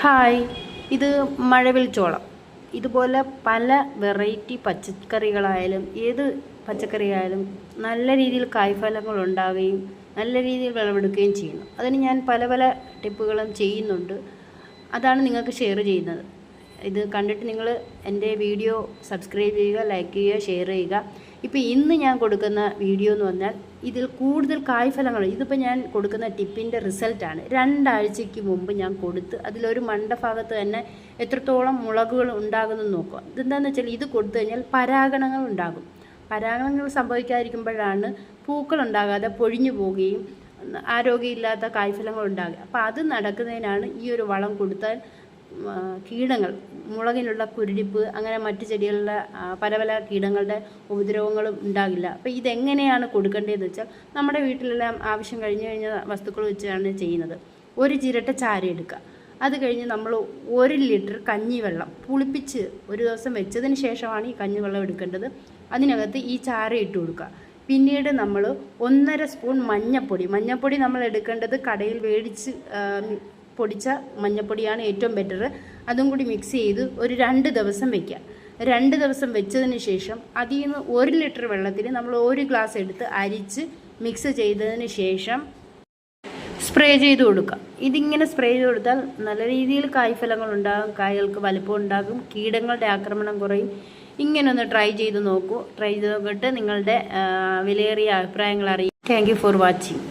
Hi, ഇത് മഴവിൽ ചോളം. ഇതുപോലെ പല വെറൈറ്റി പച്ചക്കറികളായാലും ഏത് പച്ചക്കറിയായാലും നല്ല രീതിയിൽ കായ്ഫലങ്ങൾ ഉണ്ടാവുകയും നല്ല രീതിയിൽ വിളവെടുക്കുകയും ചെയ്യുന്നു. അതിന് ഞാൻ പല പല ടിപ്പുകളും ചെയ്യുന്നുണ്ട്. അതാണ് നിങ്ങൾക്ക് ഷെയർ ചെയ്യുന്നത്. ഇത് കണ്ടിട്ട് നിങ്ങൾ എൻ്റെ വീഡിയോ സബ്സ്ക്രൈബ് ചെയ്യുക, ലൈക്ക് ചെയ്യുക, ഷെയർ ചെയ്യുക. ഇപ്പോൾ ഇന്ന് ഞാൻ കൊടുക്കുന്ന വീഡിയോ എന്ന് പറഞ്ഞാൽ ഇതിൽ കൂടുതൽ കായ്ഫലങ്ങൾ, ഇതിപ്പോൾ ഞാൻ കൊടുക്കുന്ന ടിപ്പിൻ്റെ റിസൾട്ടാണ്. 2 ആഴ്ചയ്ക്ക് മുമ്പ് ഞാൻ കൊടുത്ത് അതിലൊരു മണ്ടഭാഗത്ത് തന്നെ എത്രത്തോളം മുളകുകൾ ഉണ്ടാകുമെന്ന് നോക്കുക. ഇതെന്താണെന്ന് വെച്ചാൽ ഇത് കൊടുത്തു കഴിഞ്ഞാൽ പരാഗണങ്ങൾ ഉണ്ടാകും. പരാഗണങ്ങൾ സംഭവിക്കാതിരിക്കുമ്പോഴാണ് പൂക്കൾ ഉണ്ടാകാതെ പൊഴിഞ്ഞു പോവുകയും ആരോഗ്യമില്ലാത്ത കായ്ഫലങ്ങൾ ഉണ്ടാകുക. അപ്പോൾ അത് നടക്കുന്നതിനാണ് ഈ ഒരു വളം കൊടുത്താൽ കീടങ്ങൾ, മുളകിനുള്ള കുരുടിപ്പ്, അങ്ങനെ മറ്റു ചെടികളിലെ പല പല കീടങ്ങളുടെ ഉപദ്രവങ്ങളും ഉണ്ടാകില്ല. അപ്പോൾ ഇതെങ്ങനെയാണ് കൊടുക്കേണ്ടതെന്ന് വെച്ചാൽ നമ്മുടെ വീട്ടിലെല്ലാം ആവശ്യം കഴിഞ്ഞ വസ്തുക്കൾ വെച്ചാണ് ചെയ്യുന്നത്. 1 ചിരട്ട ചാരം എടുക്കുക. അത് കഴിഞ്ഞ് നമ്മൾ 1 ലിറ്റർ കഞ്ഞിവെള്ളം പുളിപ്പിച്ച് ഒരു ദിവസം വെച്ചതിന് ശേഷമാണ് ഈ കഞ്ഞിവെള്ളം എടുക്കേണ്ടത്. അതിനകത്ത് ഈ ചാരം ഇട്ട് കൊടുക്കുക. പിന്നീട് നമ്മൾ 1.5 സ്പൂൺ മഞ്ഞൾപ്പൊടി നമ്മൾ എടുക്കേണ്ടത് കടയിൽ മേടിച്ച് പൊടിച്ച മഞ്ഞൾപ്പൊടിയാണ് ഏറ്റവും ബെറ്റർ. അതും കൂടി മിക്സ് ചെയ്ത് ഒരു 2 ദിവസം വയ്ക്കുക. 2 ദിവസം വെച്ചതിന് ശേഷം അതിൽ നിന്ന് 1 ലിറ്റർ വെള്ളത്തിൽ നമ്മൾ 1 ഗ്ലാസ് എടുത്ത് അരിച്ച് മിക്സ് ചെയ്തതിന് ശേഷം സ്പ്രേ ചെയ്ത് കൊടുക്കുക. ഇതിങ്ങനെ സ്പ്രേ ചെയ്ത് കൊടുത്താൽ നല്ല രീതിയിൽ കായ്ഫലങ്ങൾ ഉണ്ടാകും, കായകൾക്ക് വലുപ്പം ഉണ്ടാകും, കീടങ്ങളുടെ ആക്രമണം കുറയും. ഇങ്ങനെ ഒന്ന് ട്രൈ ചെയ്ത് നോക്കൂ. ട്രൈ ചെയ്ത് നോക്കിയിട്ട് നിങ്ങളുടെ വിലയേറിയ അഭിപ്രായങ്ങൾ അറിയിക്കും. Thank you for watching.